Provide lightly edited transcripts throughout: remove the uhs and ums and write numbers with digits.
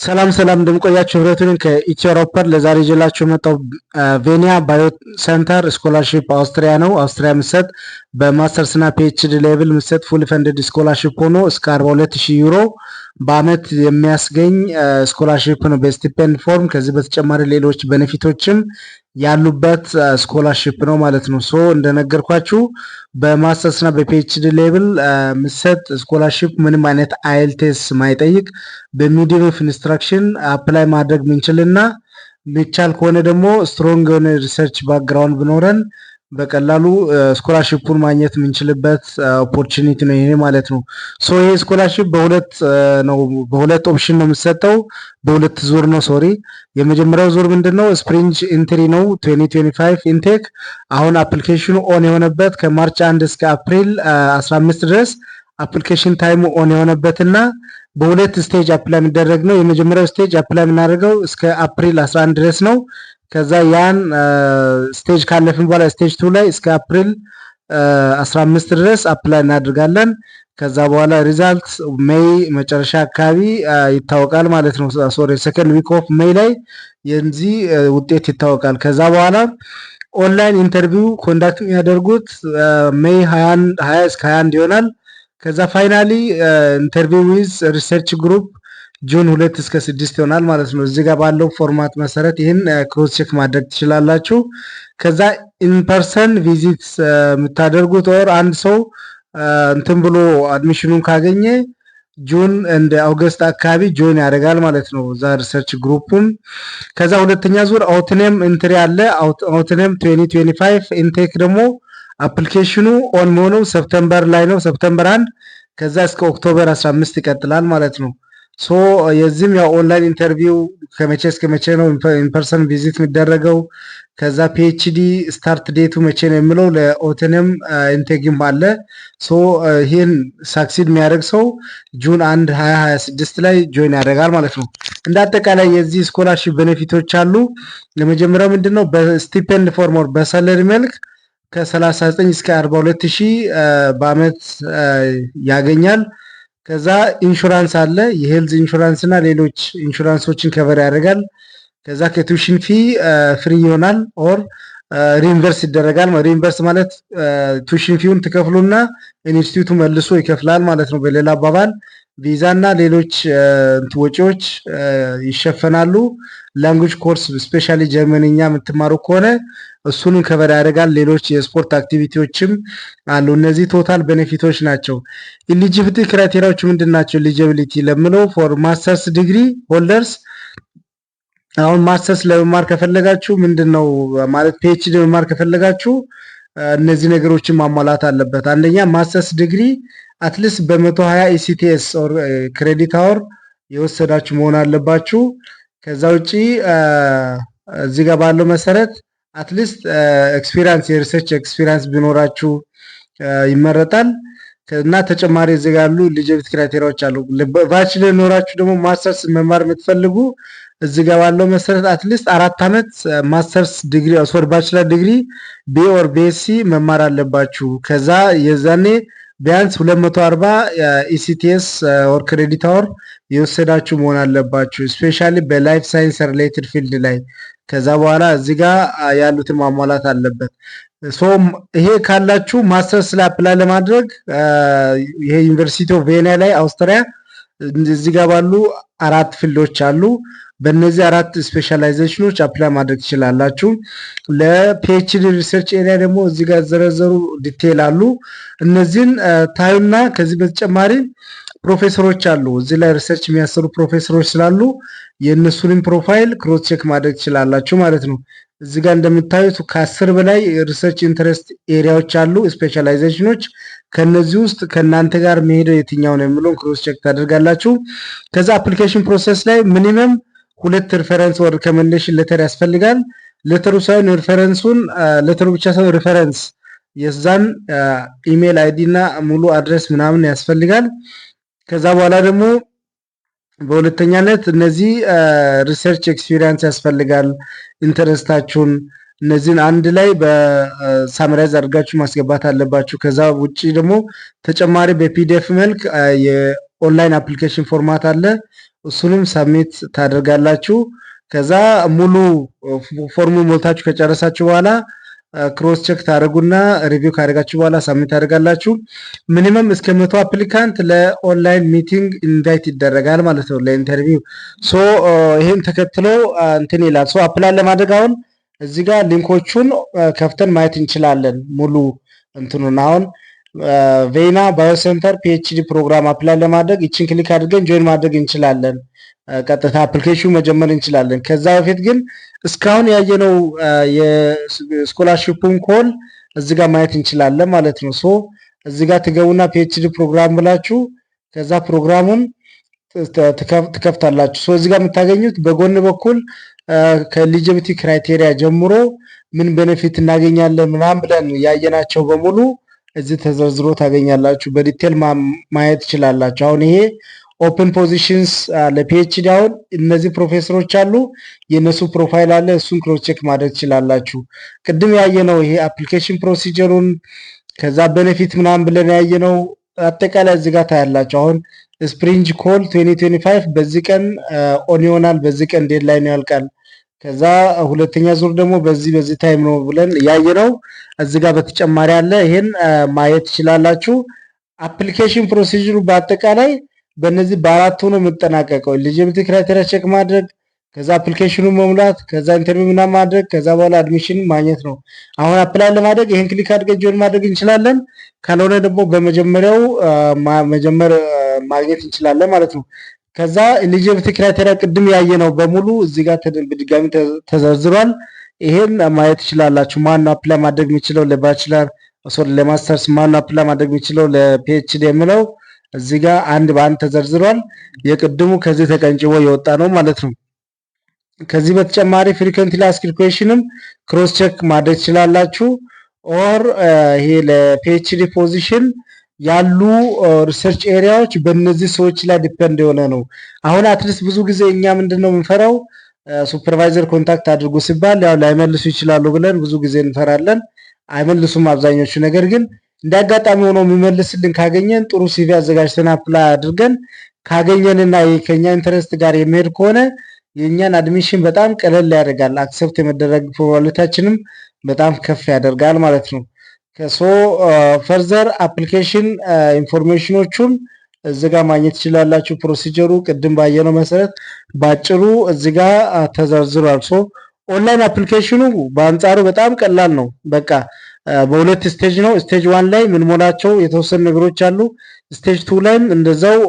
ሰላም ሰላም እንደምቆያችሁ ህብረቱን ከኢትዮ ሮፐር ለዛሬ ይዤላችሁ መጣው ቬኒያ ባዮ ሴንተር ስኮላርሺፕ አውስትሪያ ነው። አውስትሪያ ምሰጥ በማስተርስ እና ፒኤችዲ ሌቭል ምሰጥ ፉል ፈንድድ ስኮላርሺፕ ሆኖ እስከ 42000 ዩሮ በአመት የሚያስገኝ ስኮላርሺፕ ነው በስቲፔንድ ፎርም። ከዚህ በተጨማሪ ሌሎች ቤኔፊቶችም ያሉበት ስኮላርሺፕ ነው ማለት ነው። ሶ እንደነገርኳችሁ በማስተርስ እና በፒኤችዲ ሌቭል ምሰጥ ስኮላርሺፕ ምንም አይነት አይኤልቲኤስ ማይጠይቅ በሚዲየም ኦፍ ኢንስትራክሽን አፕላይ ማድረግ ምንችልና ሚቻል ከሆነ ደግሞ ስትሮንግ የሆነ ሪሰርች ባክግራውንድ ብኖረን በቀላሉ ስኮላርሺፑን ማግኘት ምንችልበት ኦፖርቹኒቲ ነው ይሄ ማለት ነው። ሶ ይሄ ስኮላርሺፕ በሁለት ኦፕሽን ነው የሚሰጠው፣ በሁለት ዙር ነው ሶሪ። የመጀመሪያው ዙር ምንድነው ስፕሪንግ ኢንትሪ ነው 2025 ኢንቴክ። አሁን አፕሊኬሽኑ ኦን የሆነበት ከማርች 1 እስከ አፕሪል 15 ድረስ አፕሊኬሽን ታይሙ ኦን የሆነበትና በሁለት ስቴጅ አፕላይ የሚደረግ ነው። የመጀመሪያው ስቴጅ አፕላይ የምናደርገው እስከ አፕሪል 11 ድረስ ነው። ከዛ ያን ስቴጅ ካለፍን በኋላ ስቴጅ 2 ላይ እስከ አፕሪል 15 ድረስ አፕላይ እናደርጋለን። ከዛ በኋላ ሪዛልት ሜይ መጨረሻ አካባቢ ይታወቃል ማለት ነው። ሶሪ ሰከንድ ዊክ ኦፍ ሜይ ላይ የዚህ ውጤት ይታወቃል። ከዛ በኋላ ኦንላይን ኢንተርቪው ኮንዳክት የሚያደርጉት ሜይ 20 እስከ 21 ይሆናል። ከዛ ፋይናሊ ኢንተርቪው ዊዝ ሪሰርች ግሩፕ ጁን 2 እስከ 6 ይሆናል ማለት ነው። እዚህ ጋር ባለው ፎርማት መሰረት ይህን ክሮስ ቼክ ማድረግ ትችላላችሁ። ከዛ ኢን ፐርሰን ቪዚት የምታደርጉት ኦር አንድ ሰው እንትን ብሎ አድሚሽኑን ካገኘ ጁን እንደ ኦገስት አካባቢ ጆይን ያደርጋል ማለት ነው እዛ ሪሰርች ግሩፑን። ከዛ ሁለተኛ ዙር አውትኔም ኢንትሪ አለ። አውትኔም 2025 ኢንቴክ ደግሞ አፕሊኬሽኑ ኦን መሆኑ ሰፕተምበር ላይ ነው፣ ሰፕተምበር 1 ከዛ እስከ ኦክቶበር 15 ይቀጥላል ማለት ነው። ሶ የዚህም ያው ኦንላይን ኢንተርቪው ከመቼ እስከ መቼ ነው ኢንፐርሰን ቪዚት የሚደረገው፣ ከዛ ፒኤችዲ ስታርት ዴቱ መቼ ነው የሚለው ለኦተነም ኢንቴግም አለ። ሶ ይህን ሳክሲድ የሚያደርግ ሰው ጁን 1 2026 ላይ ጆይን ያደርጋል ማለት ነው። እንደ አጠቃላይ የዚህ ስኮላርሺፕ ቤኔፊቶች አሉ። ለመጀመሪያው ምንድነው በስቲፔንድ ፎርም ኦር በሳለሪ መልክ ከ39 እስከ 42000 በአመት ያገኛል። ከዛ ኢንሹራንስ አለ፣ የሄልዝ ኢንሹራንስ እና ሌሎች ኢንሹራንሶችን ከቨር ያደርጋል። ከዛ ከቱሽን ፊ ፍሪ ይሆናል ኦር ሪኢንቨርስ ይደረጋል። ሪኢንቨርስ ማለት ቱሽን ፊውን ትከፍሉና ኢንስቲትዩቱ መልሶ ይከፍላል ማለት ነው። በሌላ አባባል ቪዛ እና ሌሎች ወጪዎች ይሸፈናሉ። ላንጉጅ ኮርስ ስፔሻሊ ጀርመንኛ የምትማሩ ከሆነ እሱንም ከቨር ያደርጋል። ሌሎች የስፖርት አክቲቪቲዎችም አሉ። እነዚህ ቶታል ቤኔፊቶች ናቸው። ኢሊጂቢሊቲ ክራይቴሪያዎች ምንድን ናቸው? ኢሊጂቢሊቲ ለምለው ፎር ማስተርስ ዲግሪ ሆልደርስ፣ አሁን ማስተርስ ለመማር ከፈለጋችሁ ምንድነው ማለት ፒኤችዲ ለመማር ከፈለጋችሁ እነዚህ ነገሮችን ማሟላት አለበት። አንደኛ ማስተርስ ዲግሪ አትሊስት በ120 ኢሲቲኤስ ኦር ክሬዲት አወር የወሰዳችሁ መሆን አለባችሁ። ከዛ ውጪ እዚህ ጋር ባለው መሰረት አትሊስት ኤክስፒሪየንስ የሪሰርች ኤክስፒሪየንስ ቢኖራችሁ ይመረጣል። እና ተጨማሪ እዚህ ጋር ያሉ ኢሊጂቢሊቲ ክራይቴሪያዎች አሉ። ባችለር ኖራችሁ ደግሞ ማስተርስ መማር የምትፈልጉ እዚህ ጋር ባለው መሰረት አትሊስት 4 አመት ማስተርስ ዲግሪ ኦር ባችለር ዲግሪ ቢ ኦር ቢኤስሲ መማር አለባችሁ። ከዛ የዛኔ ቢያንስ 240 ኢሲቲኤስ ኦር ክሬዲት አወር የወሰዳችሁ መሆን አለባችሁ፣ ስፔሻሊ በላይፍ ሳይንስ ሪሌትድ ፊልድ ላይ። ከዛ በኋላ እዚህ ጋር ያሉትን ማሟላት አለበት። ሶ ይሄ ካላችሁ ማስተርስ ላይ አፕላይ ለማድረግ ይሄ ዩኒቨርሲቲ ኦፍ ቬኒያ ላይ አውስትሪያ እዚህ ጋር ባሉ 4 ፊልዶች አሉ። በእነዚህ 4 ስፔሻላይዜሽኖች አፕላይ ማድረግ ትችላላችሁ። ለፒኤችዲ ሪሰርች ኤሪያ ደግሞ እዚህ ጋር ዘረዘሩ ዲቴል አሉ። እነዚህን ታዩና ከዚህ በተጨማሪ ፕሮፌሰሮች አሉ። እዚህ ላይ ሪሰርች የሚያሰሩ ፕሮፌሰሮች ስላሉ የእነሱንም ፕሮፋይል ክሮስ ቼክ ማድረግ ትችላላችሁ ማለት ነው። እዚህ ጋር እንደምታዩት ከ10 በላይ ሪሰርች ኢንተረስት ኤሪያዎች አሉ፣ ስፔሻላይዜሽኖች። ከነዚህ ውስጥ ከናንተ ጋር መሄደው የትኛው ነው የሚለውን ክሮስ ቼክ ታደርጋላችሁ። ከዛ አፕሊኬሽን ፕሮሰስ ላይ ሚኒመም 2 ሪፈረንስ ወር ሪኮሜንዴሽን ሌተር ያስፈልጋል። ሌተሩ ሳይሆን ሪፈረንሱን ሌተሩ ብቻ ሳይሆን ሪፈረንስ የዛን ኢሜል አይዲ እና ሙሉ አድሬስ ምናምን ያስፈልጋል። ከዛ በኋላ ደግሞ በሁለተኛነት እነዚህ ሪሰርች ኤክስፒሪየንስ ያስፈልጋል። ኢንተረስታችሁን እነዚህን አንድ ላይ በሳምራይዝ አድርጋችሁ ማስገባት አለባችሁ። ከዛ ውጪ ደግሞ ተጨማሪ በፒዲኤፍ መልክ የኦንላይን አፕሊኬሽን ፎርማት አለ። እሱንም ሰብሚት ታደርጋላችሁ። ከዛ ሙሉ ፎርሙ ሞልታችሁ ከጨረሳችሁ በኋላ ክሮስ ቼክ ታደርጉና ሪቪው ካደረጋችሁ በኋላ ሰብሚት ታደርጋላችሁ። ሚኒመም እስከ 100 አፕሊካንት ለኦንላይን ሚቲንግ ኢንቫይት ይደረጋል ማለት ነው ለኢንተርቪው። ሶ ይሄን ተከትሎ እንትን ይላል። ሶ አፕላይ ለማድረግ አሁን እዚህ ጋር ሊንኮቹን ከፍተን ማየት እንችላለን። ሙሉ እንትኑን አሁን ቬና ባዮሴንተር ፒኤችዲ ፕሮግራም አፕላይ ለማድረግ ይችን ክሊክ አድርገን ጆይን ማድረግ እንችላለን። ቀጥታ አፕሊኬሽኑ መጀመር እንችላለን። ከዛ በፊት ግን እስካሁን ያየነው የስኮላርሺፑን ኮል እዚህ ጋር ማየት እንችላለን ማለት ነው። ሶ እዚህ ጋር ትገቡና ፒኤችዲ ፕሮግራም ብላችሁ ከዛ ፕሮግራሙን ትከፍታላችሁ። ሶ እዚህ ጋር የምታገኙት በጎን በኩል ከኤሊጂቢሊቲ ክራይቴሪያ ጀምሮ ምን ቤኔፊት እናገኛለን ምናምን ብለን ያየናቸው በሙሉ እዚህ ተዘርዝሮ ታገኛላችሁ። በዲቴል ማየት ትችላላችሁ። አሁን ይሄ ኦፕን ፖዚሽንስ ለፒኤችዲ አሁን እነዚህ ፕሮፌሰሮች አሉ፣ የነሱ ፕሮፋይል አለ። እሱን ክሮስ ቼክ ማድረግ ትችላላችሁ። ቅድም ያየነው ይሄ አፕሊኬሽን ፕሮሲጀሩን ከዛ ቤኔፊት ምናምን ብለን ያየነው አጠቃላይ እዚህ ጋር ታያላችሁ። አሁን ስፕሪንግ ኮል 2025 በዚህ ቀን ኦን ይሆናል፣ በዚህ ቀን ዴድላይን ያልቃል። ከዛ ሁለተኛ ዙር ደግሞ በዚህ ታይም ነው ብለን ያየነው እዚህ ጋር በተጨማሪ አለ። ይሄን ማየት ትችላላችሁ። አፕሊኬሽን ፕሮሲጀሩ በአጠቃላይ በእነዚህ በአራቱ ነው የምጠናቀቀው። ኤሊጂቢሊቲ ክራይቴሪያ ቼክ ማድረግ፣ ከዛ አፕሊኬሽኑ መሙላት፣ ከዛ ኢንተርቪው ምናምን ማድረግ፣ ከዛ በኋላ አድሚሽን ማግኘት ነው። አሁን አፕላይ ለማድረግ ይሄን ክሊክ አድርገን ጆይን ማድረግ እንችላለን። ካልሆነ ደግሞ በመጀመሪያው መጀመር ማግኘት እንችላለን ማለት ነው። ከዛ ኤሊጂቢሊቲ ክራይቴሪያ ቅድም ያየነው በሙሉ እዚህ ጋር በድጋሚ ተዘርዝሯል። ይሄን ማየት ትችላላችሁ። ማን ነው አፕላይ ማድረግ የሚችለው ለባችለር ለማስተርስ፣ ማን ነው አፕላይ ማድረግ የሚችለው ለፒኤችዲ የሚለው እዚህ ጋር አንድ በአንድ ተዘርዝሯል። የቅድሙ ከዚህ ተቀንጭቦ የወጣ ነው ማለት ነው። ከዚህ በተጨማሪ ፍሪኩዌንትሊ አስክድ ኩዌሽንም ክሮስ ቼክ ማድረግ ትችላላችሁ። ኦር ይሄ ለፒኤችዲ ፖዚሽን ያሉ ሪሰርች ኤሪያዎች በእነዚህ ሰዎች ላይ ዲፔንድ የሆነ ነው። አሁን አትሊስት ብዙ ጊዜ እኛ ምንድነው የምንፈራው ሱፐርቫይዘር ኮንታክት አድርጎ ሲባል ያው ላይመልሱ ይችላሉ ብለን ብዙ ጊዜ እንፈራለን። አይመልሱም አብዛኞቹ። ነገር ግን እንዳጋጣሚ ሆኖ የሚመልስልን ካገኘን ጥሩ ሲቪ አዘጋጅተን አፕላይ አድርገን ካገኘንና ከኛ ኢንተረስት ጋር የሚሄድ ከሆነ የኛን አድሚሽን በጣም ቀለል ያደርጋል። አክሰፕት የመደረግ ፕሮባቢሊቲያችንም በጣም ከፍ ያደርጋል ማለት ነው። ከሶ ፈርዘር አፕሊኬሽን ኢንፎርሜሽኖቹን እዚህ ጋር ማግኘት ትችላላችሁ። ፕሮሲጀሩ ቅድም ባየነው መሰረት ባጭሩ እዚህ ጋር ተዘርዝሯል። ሶ ኦንላይን አፕሊኬሽኑ በአንጻሩ በጣም ቀላል ነው። በቃ በሁለት ስቴጅ ነው። ስቴጅ 1 ላይ ምን ሞላቸው የተወሰኑ ነገሮች አሉ። ስቴጅ 2 ላይም እንደዛው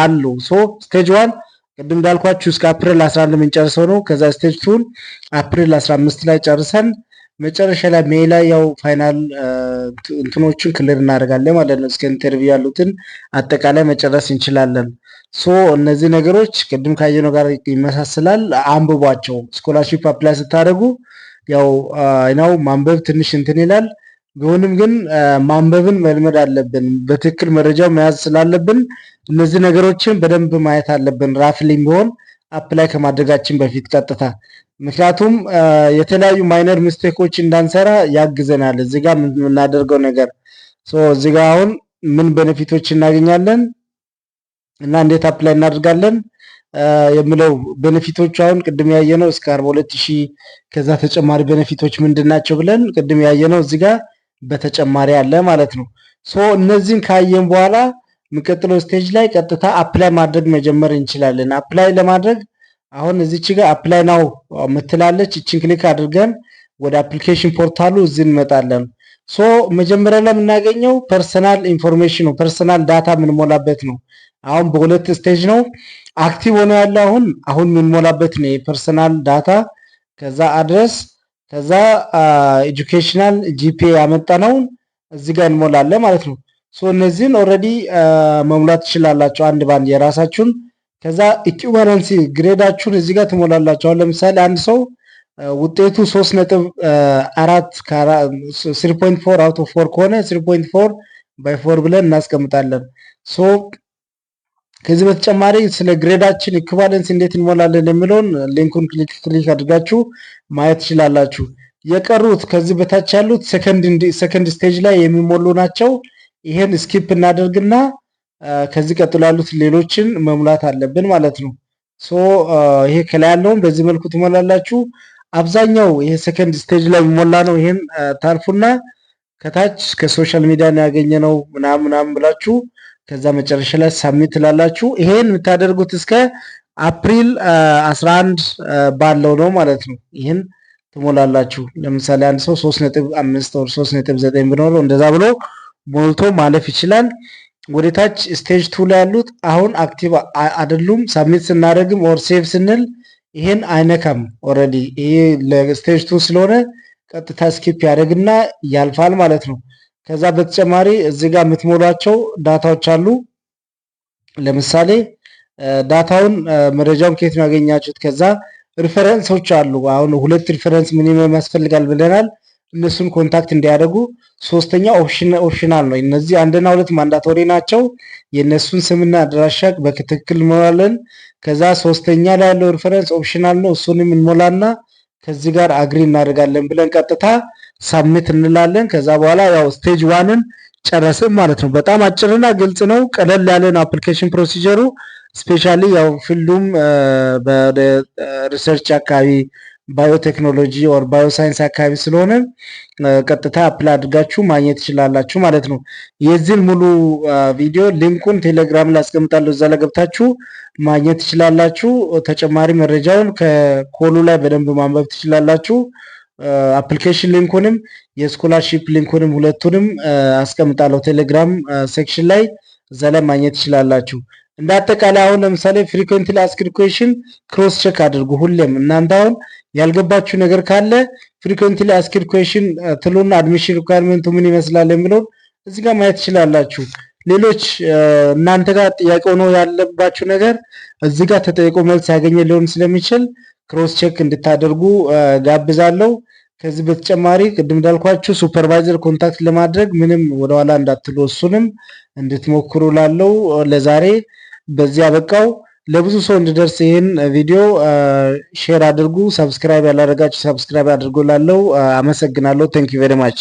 አሉ። ሶ ስቴጅ 1 ቅድም እንዳልኳችሁ እስከ አፕሪል 11 የምንጨርሰው ነው። ከዛ ስቴጅ 2 አፕሪል 15 ላይ ጨርሰን መጨረሻ ላይ ሜይ ላይ ያው ፋይናል እንትኖችን ክሊር እናደርጋለን ማለት ነው። እስከ ኢንተርቪው ያሉትን አጠቃላይ መጨረስ እንችላለን። ሶ እነዚህ ነገሮች ቅድም ካየነው ጋር ይመሳሰላል። አንብቧቸው። ስኮላርሺፕ አፕላይ ስታደርጉ ያው አይናው ማንበብ ትንሽ እንትን ይላል። ቢሆንም ግን ማንበብን መልመድ አለብን። በትክክል መረጃው መያዝ ስላለብን እነዚህ ነገሮችን በደንብ ማየት አለብን። ራፍሊም ቢሆን አፕላይ ከማድረጋችን በፊት ቀጥታ። ምክንያቱም የተለያዩ ማይነር ሚስቴኮች እንዳንሰራ ያግዘናል እዚህ ጋር የምናደርገው ነገር። ሶ እዚህ ጋር አሁን ምን ቤኔፊቶች እናገኛለን እና እንዴት አፕላይ እናደርጋለን የሚለው ቤኔፊቶች አሁን ቅድም ያየነው እስከ 42000 ከዛ ተጨማሪ ቤኔፊቶች ምንድናቸው ብለን ቅድም ያየነው እዚህ ጋር በተጨማሪ አለ ማለት ነው። ሶ እነዚህን ካየን በኋላ የሚቀጥለው ስቴጅ ላይ ቀጥታ አፕላይ ማድረግ መጀመር እንችላለን። አፕላይ ለማድረግ አሁን እዚች ጋር አፕላይ ናው ምትላለች። እቺን ክሊክ አድርገን ወደ አፕሊኬሽን ፖርታሉ እዚህ እንመጣለን። ሶ መጀመሪያ ላይ የምናገኘው ፐርሰናል ኢንፎርሜሽን ነው። ፐርሰናል ዳታ የምንሞላበት ነው። አሁን በሁለት ስቴጅ ነው አክቲቭ ሆኖ ያለ። አሁን የምንሞላበት ነው የፐርሰናል ዳታ። ከዛ አድረስ፣ ከዛ ኤጁኬሽናል ጂፒኤ ያመጣነውን እዚህ ጋር እንሞላለን ማለት ነው። ሶ እነዚህን ኦልሬዲ መሙላት ትችላላችሁ አንድ ባንድ የራሳችሁን። ከዛ ኢኩቫለንሲ ግሬዳችሁን እዚህ ጋር ትሞላላችሁ። አሁን ለምሳሌ አንድ ሰው ውጤቱ 3.4 3.4 አውት ኦፍ 4 ከሆነ 3.4 ባይ 4 ብለን እናስቀምጣለን። ሶ ከዚህ በተጨማሪ ስለ ግሬዳችን ኢኩቫለንሲ እንዴት እንሞላለን የሚለውን ሊንኩን ክሊክ አድርጋችሁ ማየት ትችላላችሁ። የቀሩት ከዚህ በታች ያሉት ሰከንድ ስቴጅ ላይ የሚሞሉ ናቸው። ይሄን ስኪፕ እናደርግና ከዚህ ቀጥሎ ያሉት ሌሎችን መሙላት አለብን ማለት ነው። ሶ ይሄ ከላይ ያለውን በዚህ መልኩ ትሞላላችሁ። አብዛኛው ይሄ ሰከንድ ስቴጅ ላይ የሚሞላ ነው። ይሄን ታልፉና ከታች ከሶሻል ሚዲያ ነው ያገኘነው ምናምን ብላችሁ ከዛ መጨረሻ ላይ ሳብሚት ትላላችሁ። ይሄን የምታደርጉት እስከ አፕሪል 11 ባለው ነው ማለት ነው። ይሄን ትሞላላችሁ። ለምሳሌ አንድ ሰው 3.5 ወር 3.9 ቢኖረው እንደዛ ብሎ ሞልቶ ማለፍ ይችላል። ወደታች ስቴጅ 2 ላይ ያሉት አሁን አክቲቭ አይደሉም። ሳብሚት ስናደርግም ኦር ሴቭ ስንል ይሄን አይነካም። ኦሬዲ ይሄ ለስቴጅ 2 ስለሆነ ቀጥታ ስኪፕ ያደርግና ያልፋል ማለት ነው። ከዛ በተጨማሪ እዚህ ጋር የምትሞሏቸው ዳታዎች አሉ። ለምሳሌ ዳታውን መረጃውን ከየት ነው ያገኛችሁት? ከዛ ሪፈረንሶች አሉ። አሁን 2 ሪፈረንስ ሚኒመም ያስፈልጋል ብለናል። እነሱን ኮንታክት እንዲያደርጉ። ሶስተኛ ኦፕሽናል ነው። እነዚህ 1 እና 2 ማንዳቶሪ ናቸው። የነሱን ስምና አድራሻ በትክክል እንሞላለን። ከዛ ሶስተኛ ላይ ያለው ሪፈረንስ ኦፕሽናል ነው። እሱንም እንሞላና ከዚህ ጋር አግሪ እናደርጋለን ብለን ቀጥታ ሳብሚት እንላለን። ከዛ በኋላ ያው ስቴጅ 1ን ጨረስን ማለት ነው። በጣም አጭርና ግልጽ ነው። ቀለል ያለ ነው አፕሊኬሽን ፕሮሲጀሩ። ስፔሻሊ ያው ፊልዱም በሪሰርች አካባቢ ባዮቴክኖሎጂ ኦር ባዮሳይንስ አካባቢ ስለሆነ ቀጥታ አፕላይ አድርጋችሁ ማግኘት ትችላላችሁ ማለት ነው። የዚህን ሙሉ ቪዲዮ ሊንኩን ቴሌግራም ላይ አስቀምጣለሁ። እዛ ላይ ገብታችሁ ማግኘት ትችላላችሁ። ተጨማሪ መረጃውን ከኮሉ ላይ በደንብ ማንበብ ትችላላችሁ። አፕሊኬሽን ሊንኩንም የስኮላርሺፕ ሊንኩንም ሁለቱንም አስቀምጣለሁ ቴሌግራም ሴክሽን ላይ፣ እዛ ላይ ማግኘት ትችላላችሁ። እንደ አጠቃላይ አሁን ለምሳሌ ፍሪኩዌንትሊ አስክድ ኩዌስችን ክሮስ ቼክ አድርጉ። ሁሌም እናንተ አሁን ያልገባችሁ ነገር ካለ ፍሪኩዌንትሊ አስክድ ኩዌስችን ትሉና አድሚሽን ሪኳየርመንቱ ምን ይመስላል የሚለውን እዚህ ጋር ማየት ትችላላችሁ። ሌሎች እናንተ ጋር ጥያቄ ሆኖ ያለባችሁ ነገር እዚህ ጋር ተጠይቆ መልስ ያገኘ ሊሆን ስለሚችል ክሮስ ቼክ እንድታደርጉ ጋብዛለሁ። ከዚህ በተጨማሪ ቅድም እንዳልኳችሁ ሱፐርቫይዘር ኮንታክት ለማድረግ ምንም ወደኋላ እንዳትሉ፣ እሱንም እንድትሞክሩ ላለው ለዛሬ በዚህ አበቃው። ለብዙ ሰው እንዲደርስ ይህን ቪዲዮ ሼር አድርጉ። ሰብስክራይብ ያላደረጋችሁ ሰብስክራይብ አድርጉ ላለው አመሰግናለሁ። ቴንክ ዩ ቬሪ ማች